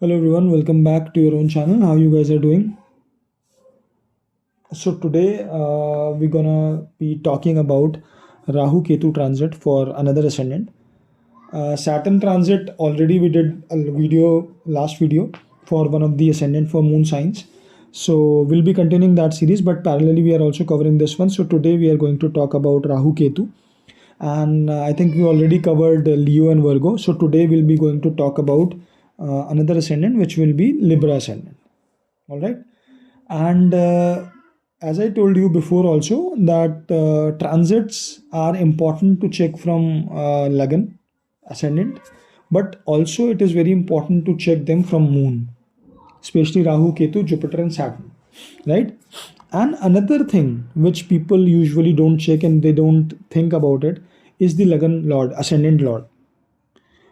Hello everyone, welcome back to your own channel. How you guys are doing? So today we're gonna be talking about Rahu Ketu transit for another ascendant. Saturn transit already we did a last video for one of the ascendant for moon signs. So we'll be continuing that series, but parallelly we are also covering this one. So today we are going to talk about Rahu Ketu, and I think we already covered Leo and Virgo. So today we'll be going to talk about another ascendant, which will be Libra ascendant. All right, and as I told you before also that transits are important to check from Lagan ascendant, but also it is very important to check them from moon, especially Rahu, Ketu, Jupiter, and Saturn, right? And another thing which people usually don't check and they don't think about it is the Lagan Lord, ascendant Lord.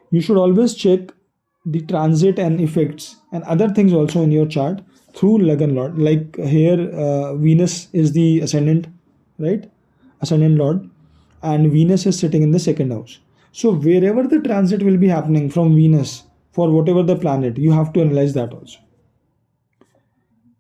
You should always check the transit and effects and other things also in your chart through Lagan Lord. Like here, Venus is the ascendant, right? Ascendant Lord, and Venus is sitting in the second house. So wherever the transit will be happening from Venus for whatever the planet, you have to analyze that also.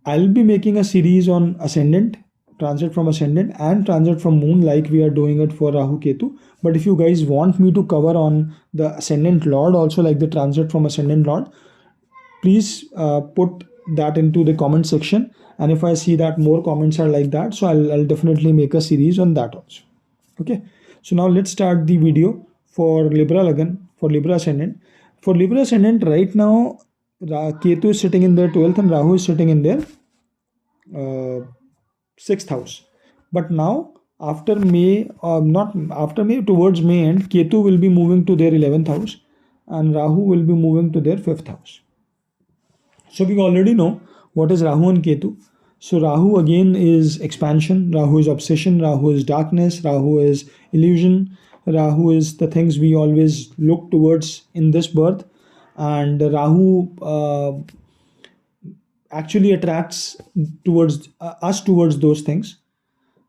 I'll be making a series on ascendant, transit from ascendant, and transit from moon, like we are doing it for Rahu Ketu. But if you guys want me to cover on the ascendant Lord also, like the transit from ascendant Lord, please put that into the comment section. And if I see that more comments are like that, so I'll definitely make a series on that also. Okay. So now let's start the video for Libra Lagan, for Libra ascendant. For Libra ascendant, right now, Ketu is sitting in their 12th and Rahu is sitting in their sixth house. But now, after May, not after May, towards May end, Ketu will be moving to their 11th house and Rahu will be moving to their fifth house. So we already know what is Rahu and Ketu. So Rahu again is expansion, Rahu is obsession, Rahu is darkness, Rahu is illusion, Rahu is the things we always look towards in this birth, and Rahu actually attracts towards us towards those things.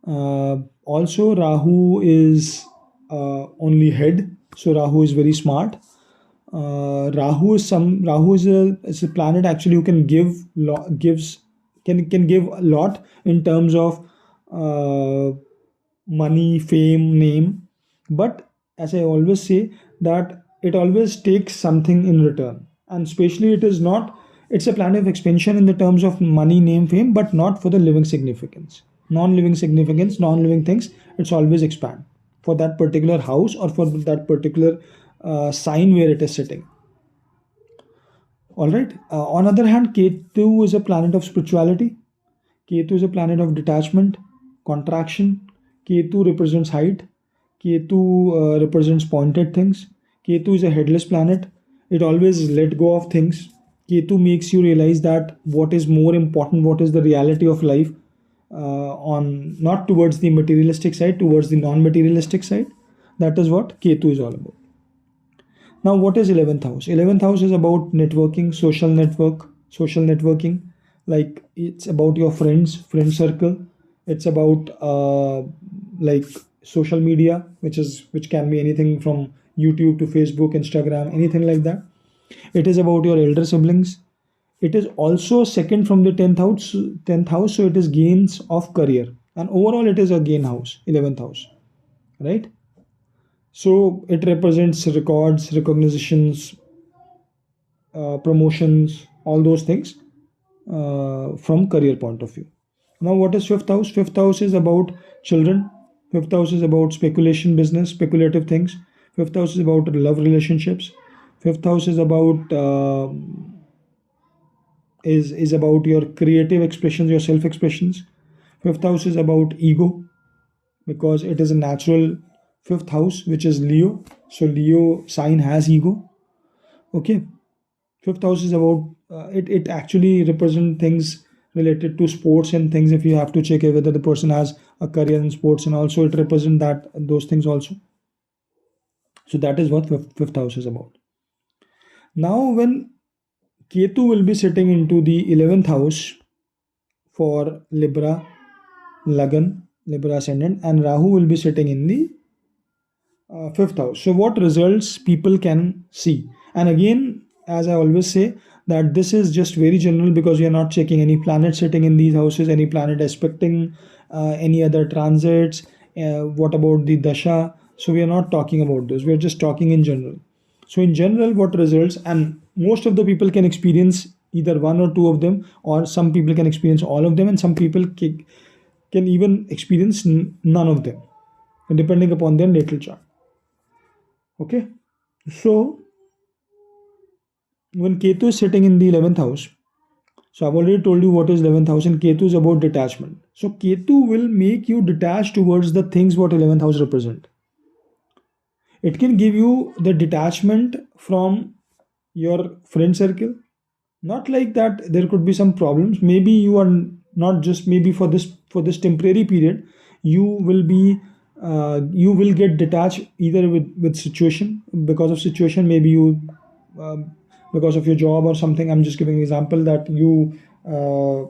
Also, Rahu is only head, so Rahu is very smart. Rahu is a planet actually who can give a lot in terms of money, fame, name, but as I always say that it always takes something in return, and especially it's a planet of expansion in the terms of money, name, fame, but not for the living significance, non-living things. It's always expand for that particular house or for that particular sign where it is sitting. All right. On other hand, Ketu is a planet of spirituality. Ketu is a planet of detachment, contraction. Ketu represents height. Ketu represents pointed things. Ketu is a headless planet. It always let go of things. Ketu makes you realize that what is more important, what is the reality of life, on not towards the materialistic side, towards the non-materialistic side. That is what Ketu is all about. Now, what is 11th house? 11th house is about networking, social networking. Like it's about your friend circle. It's about like social media, which can be anything from YouTube to Facebook, Instagram, anything like that. It is about your elder siblings. It is also second from the 10th house, so it is gains of career. And overall, it is a gain house, 11th house, right? So it represents records, recognitions, promotions, all those things from career point of view. Now, what is fifth house? Fifth house is about children. Fifth house is about speculation, business, speculative things. Fifth house is about love relationships. Fifth house is about is about your creative expressions, your self expressions. Fifth house is about ego because it is a natural fifth house, which is Leo. So Leo sign has ego. Okay. Fifth house is about it actually represent things related to sports and things. If you have to check whether the person has a career in sports, and also it represent that those things also. So that is what fifth house is about. Now, when Ketu will be sitting into the 11th house for Libra Lagan, Libra ascendant, and Rahu will be sitting in the fifth house. So what results people can see? And again, as I always say, that this is just very general, because we are not checking any planet sitting in these houses, any planet aspecting any other transits. What about the dasha? So we are not talking about those. We are just talking in general. So in general, what results, and most of the people can experience either one or two of them, or some people can experience all of them, and some people can even experience none of them, depending upon their natal chart. Okay, so when Ketu is sitting in the 11th house, so I've already told you what is 11th house, and Ketu is about detachment. So Ketu will make you detach towards the things what 11th house represent. It can give you the detachment from your friend circle. Not like that there could be some problems. Maybe you are not, just maybe for this temporary period, you will be you will get detached either with situation, because of situation, maybe you because of your job or something. I'm just giving an example that you uh,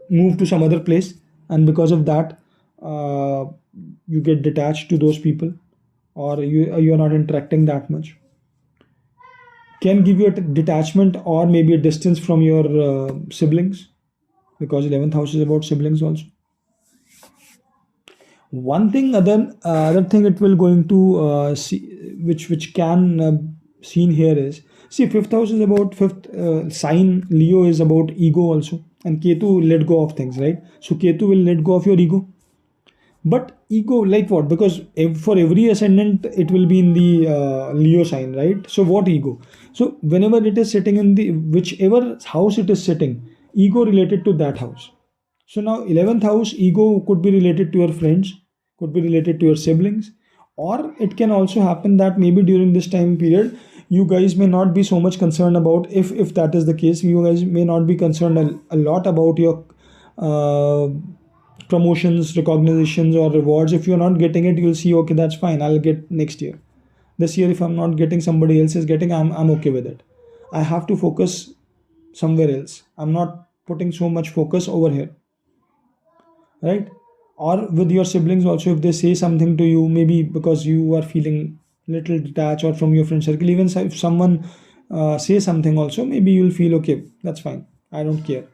move to some other place, and because of that uh, you get detached to those people, or you are not interacting that much. Can give you a detachment or maybe a distance from your siblings, because 11th house is about siblings also. One thing, other thing it will going to see, which can seen here is, see, fifth house is about fifth sign. Leo is about ego also, and Ketu let go of things, right? So Ketu will let go of your ego. But ego, like what? Because for every ascendant, it will be in the Leo sign, right? So what ego? So whenever it is sitting in the whichever house it is sitting, ego related to that house. So now 11th house, ego could be related to your friends, could be related to your siblings, or it can also happen that maybe during this time period, you guys may not be so much concerned about, if that is the case, you guys may not be concerned a lot about your uh, promotions, recognitions, or rewards. If you're not getting it, you'll see, okay, that's fine, I'll get next year. This year, if I'm not getting, somebody else is getting, I'm okay with it. I have to focus somewhere else. I'm not putting so much focus over here, right? Or with your siblings also, if they say something to you, maybe because you are feeling little detached, or from your friend circle, even if someone says something also, maybe you'll feel, okay, that's fine, I don't care,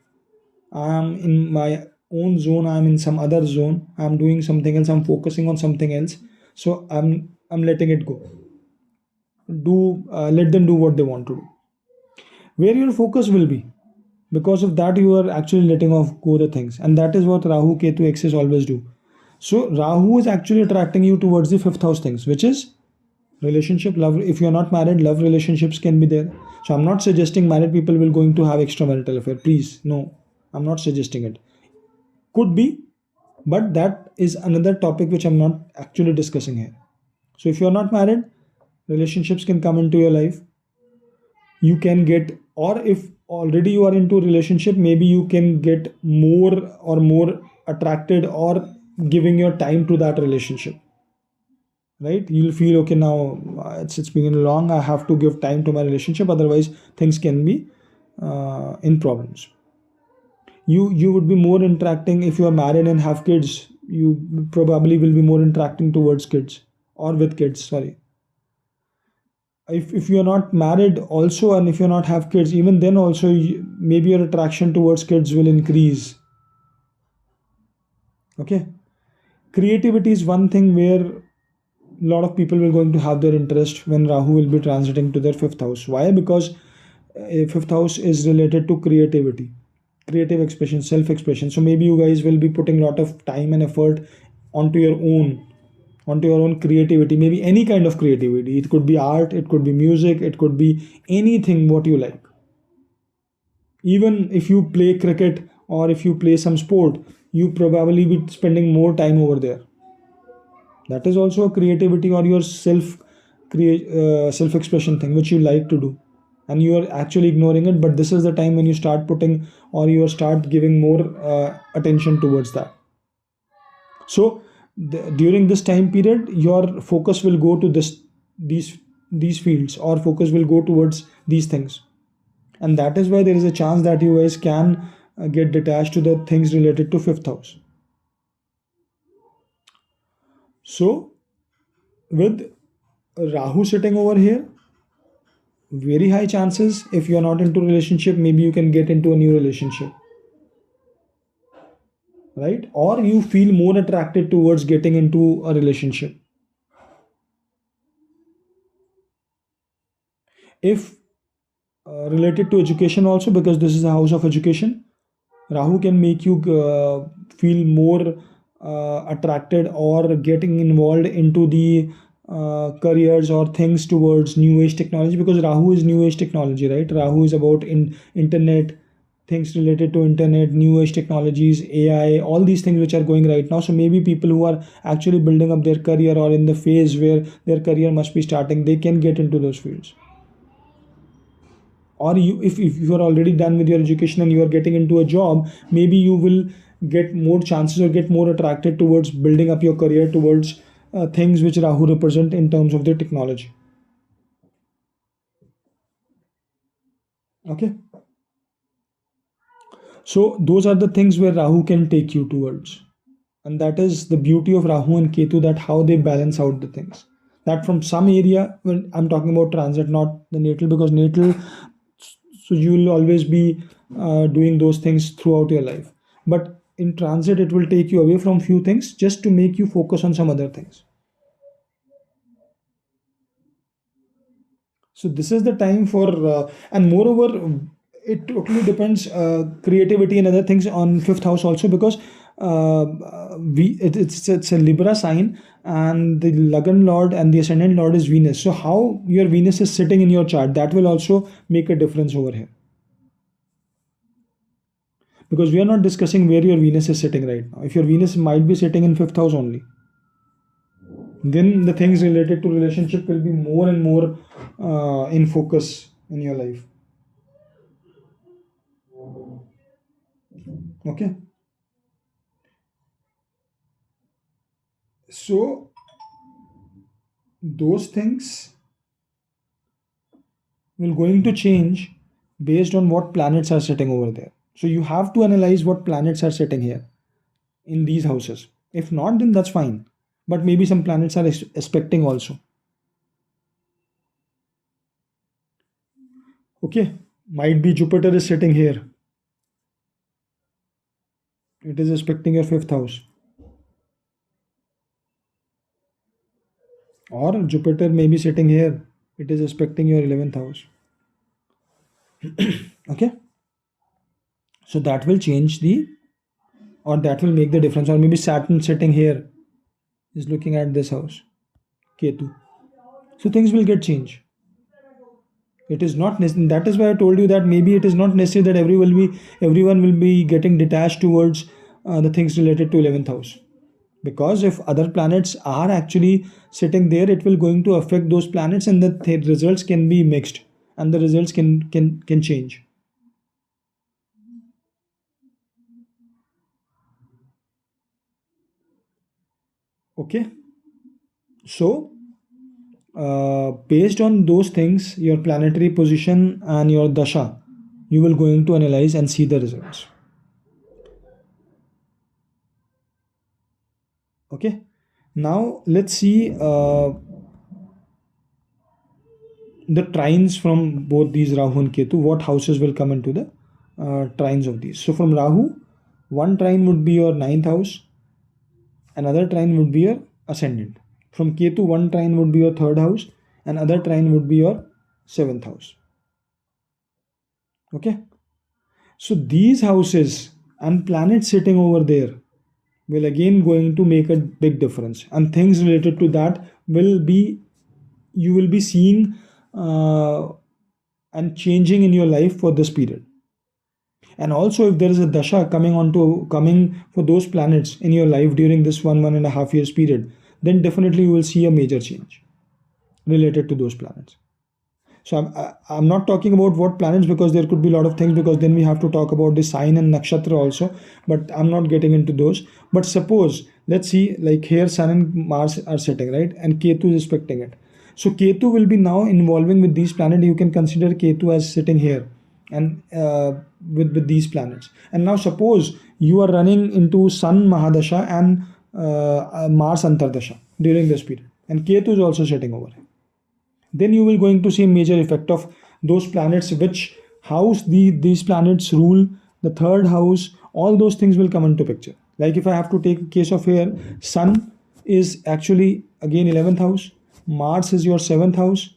I'm in my own zone, I'm in some other zone, I'm doing something else, I'm focusing on something else. So I'm letting it go. Do let them do what they want to do. Where your focus will be, because of that you are actually letting off go the things, and that is what Rahu Ketu axis always do. So Rahu is actually attracting you towards the fifth house things, which is relationship, love. If you are not married, love relationships can be there. So I'm not suggesting married people will going to have extramarital affair, please, no, I'm not suggesting it. Could be, but that is another topic which I'm not actually discussing here. So if you're not married, relationships can come into your life. You can get, or if already you are into a relationship, maybe you can get more attracted, or giving your time to that relationship, right? You'll feel, okay, now it's been long, I have to give time to my relationship, otherwise things can be in problems. You would be more interacting. If you are married and have kids, you probably will be more interacting towards kids, or with kids, sorry. If you're not married also, and if you're not have kids, even then also, maybe your attraction towards kids will increase. Okay, creativity is one thing where a lot of people will going to have their interest when Rahu will be transiting to their fifth house. Why? Because fifth house is related to creativity, creative expression, self expression. So maybe you guys will be putting a lot of time and effort onto your own onto your own creativity, maybe any kind of creativity. It could be art, it could be music, it could be anything what you like. Even if you play cricket, or if you play some sport, you probably be spending more time over there. That is also a creativity, or your self expression thing which you like to do, and you are actually ignoring it. But this is the time when you start putting, or you start giving more attention towards that. So during this time period, your focus will go to these fields, or focus will go towards these things. And that is why there is a chance that you guys can get detached to the things related to fifth house. So with Rahu sitting over here, very high chances, if you're not into relationship, maybe you can get into a new relationship, right? Or you feel more attracted towards getting into a relationship. If related to education also, because this is a house of education, Rahu can make you feel more attracted or getting involved into the careers or things towards new age technology, because Rahu is new age technology, right? Rahu is about internet, things related to internet, new age technologies, AI, all these things which are going right now. So maybe people who are actually building up their career or in the phase where their career must be starting, they can get into those fields. Or you, if you are already done with your education and you are getting into a job, maybe you will get more chances or get more attracted towards building up your career towards things which Rahu represent in terms of the technology. Okay, so those are the things where Rahu can take you towards, and that is the beauty of Rahu and Ketu, that how they balance out the things. That from some area, when I'm talking about transit, not the natal, because natal, so you will always be doing those things throughout your life, but in transit it will take you away from few things just to make you focus on some other things. So this is the time for and moreover, it totally depends, creativity and other things on fifth house also, because it's a Libra sign, and the Lagan lord and the ascendant lord is Venus. So how your Venus is sitting in your chart, that will also make a difference over here, because we are not discussing where your Venus is sitting right now. If your Venus might be sitting in fifth house only, then the things related to relationship will be more and more in focus in your life. Okay, so those things will going to change based on what planets are sitting over there. So you have to analyze what planets are sitting here in these houses. If not, then that's fine, but maybe some planets are expecting also. Okay, might be Jupiter is sitting here, it is expecting your fifth house, or Jupiter may be sitting here, it is expecting your 11th house. Okay, so that will change the, or that will make the difference. Or maybe Saturn sitting here is looking at this house, Ketu. So things will get changed. It is not necessary. That is why I told you that maybe it is not necessary that everyone will be getting detached towards the things related to 11th house. Because if other planets are actually sitting there, it will going to affect those planets, and the results can be mixed, and the results can change. Okay, so based on those things, your planetary position and your dasha, you will going to analyze and see the results. Okay, now let's see the trines from both these Rahu and Ketu. What houses will come into the trines of these? So from Rahu, one trine would be your ninth house, another trine would be your ascendant. From Ketu, one trine would be your third house, and other trine would be your seventh house. Okay, so these houses and planets sitting over there will again going to make a big difference, and things related to that will be, you will be seeing and changing in your life for this period. And also, if there is a dasha coming for those planets in your life during this 1.5 years period, then definitely you will see a major change related to those planets. So I'm not talking about what planets, because there could be a lot of things, because then we have to talk about the sign and nakshatra also, but I'm not getting into those. But suppose, let's see, like here Sun and Mars are sitting, right, and Ketu is expecting it. So Ketu will be now involving with these planets. You can consider Ketu as sitting here, and with these planets. And now suppose you are running into Sun Mahadasha and Mars Antardasha during this period, and Ketu is also sitting over here. then you will going to see a major effect of those planets, which house these planets rule, the third house, all those things will come into picture. Like if I have to take a case of here, sun is actually again 11th house, Mars is your 7th house,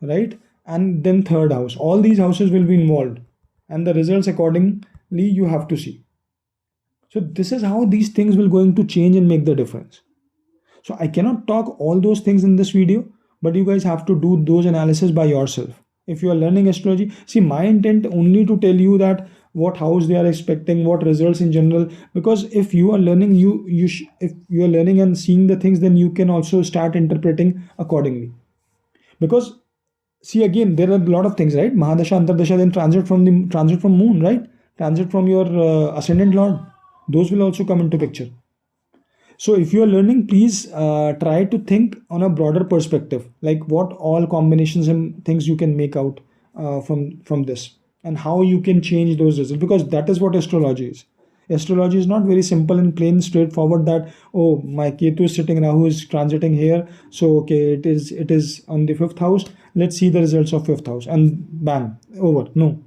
right? And then third house, all these houses will be involved, and the results accordingly you have to see. So this is how these things will going to change and make the difference. So I cannot talk all those things in this video, but you guys have to do those analysis by yourself. If you are learning astrology, see, my intent only to tell you that what house they are expecting, what results in general. Because if you are learning, if you are learning and seeing the things, then you can also start interpreting accordingly. Because see, again, there are a lot of things, right? Mahadasha, Antardasha, then transit from moon, right? Transit from your ascendant lord. Those will also come into picture. So if you are learning, please try to think on a broader perspective, like what all combinations and things you can make out from this, and how you can change those results, because that is what astrology is. Astrology is not very simple and plain straightforward that, oh, my Ketu is sitting, Rahu is transiting here, so okay, it is on the fifth house, let's see the results of fifth house and bang, over. No.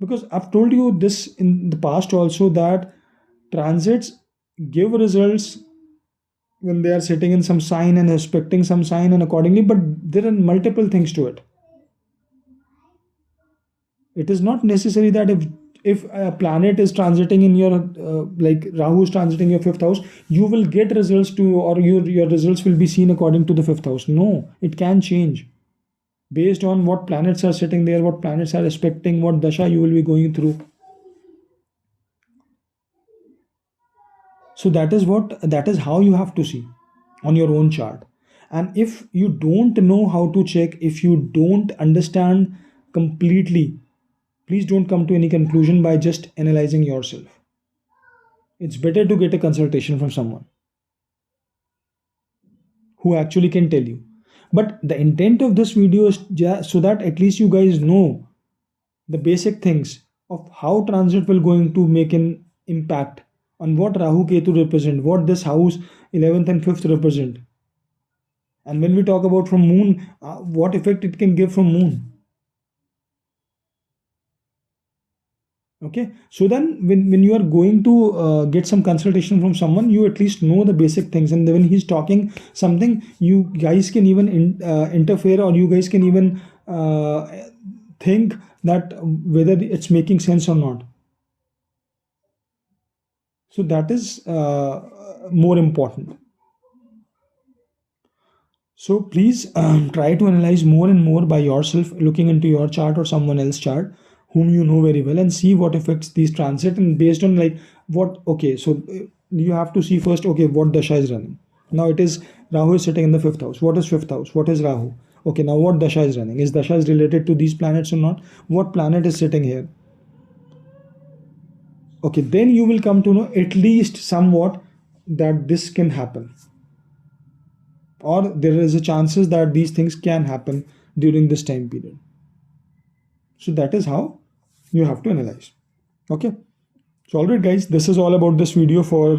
Because I've told you this in the past also, that transits give results when they are sitting in some sign and expecting some sign and accordingly, but there are multiple things to it. It is not necessary that if a planet is transiting in your like Rahu is transiting your fifth house, you will get results to, or your results will be seen according to the fifth house. No, it can change based on what planets are sitting there, what planets are expecting, what dasha you will be going through. So that is how you have to see on your own chart. And if you don't know how to check, if you don't understand completely, please don't come to any conclusion by just analyzing yourself. It's better to get a consultation from someone who actually can tell you. But the intent of this video is so that at least you guys know the basic things of how transit will going to make an impact on what Rahu Ketu represent, what this house 11th and 5th represent. And when we talk about from moon, what effect it can give from moon. Okay, so then when you are going to get some consultation from someone, you at least know the basic things, and then when he's talking something, you guys can even interfere, or you guys can even think that whether it's making sense or not. So that is more important. So please try to analyze more and more by yourself, looking into your chart or someone else's chart whom you know very well, and see what affects these transit, and based on like what, okay, so you have to see first, okay, what dasha is running. Now it is Rahu is sitting in the fifth house. What is fifth house? What is Rahu? Okay, now what dasha is running? Is dasha is related to these planets or not? What planet is sitting here? Okay, then you will come to know at least somewhat that this can happen, or there is a chances that these things can happen during this time period. So that is how you have to analyze. Okay, so alright guys, this is all about this video for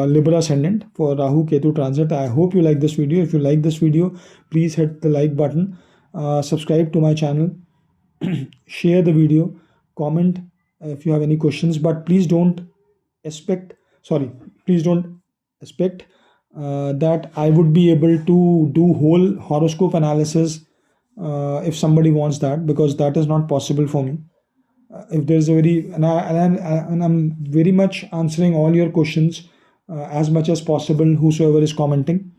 Libra ascendant for Rahu Ketu transit. I hope you like this video. If you like this video, please hit the like button, subscribe to my channel, share the video, comment if you have any questions, but please don't expect, sorry, please don't expect that I would be able to do whole horoscope analysis if somebody wants that, because that is not possible for me. If there's a very, and I'm very much answering all your questions as much as possible, whosoever is commenting,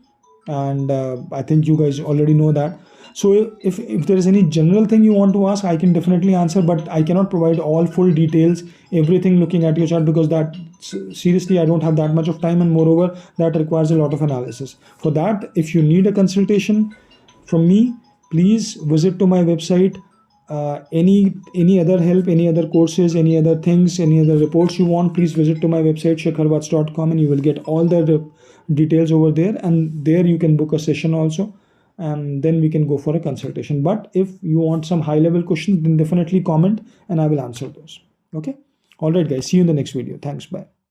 and I think you guys already know that. So if there is any general thing you want to ask, I can definitely answer, but I cannot provide all full details, everything looking at your chart, because that, seriously, I don't have that much of time, and moreover that requires a lot of analysis. For that, if you need a consultation from me, please visit to my website. Any other help, any other courses, any other things, any other reports you want, please visit to my website shekharvats.com, and you will get all the details over there, and there you can book a session also, and then we can go for a consultation. But if you want some high level questions, then definitely comment and I will answer those. Okay, all right guys, see you in the next video. Thanks, bye.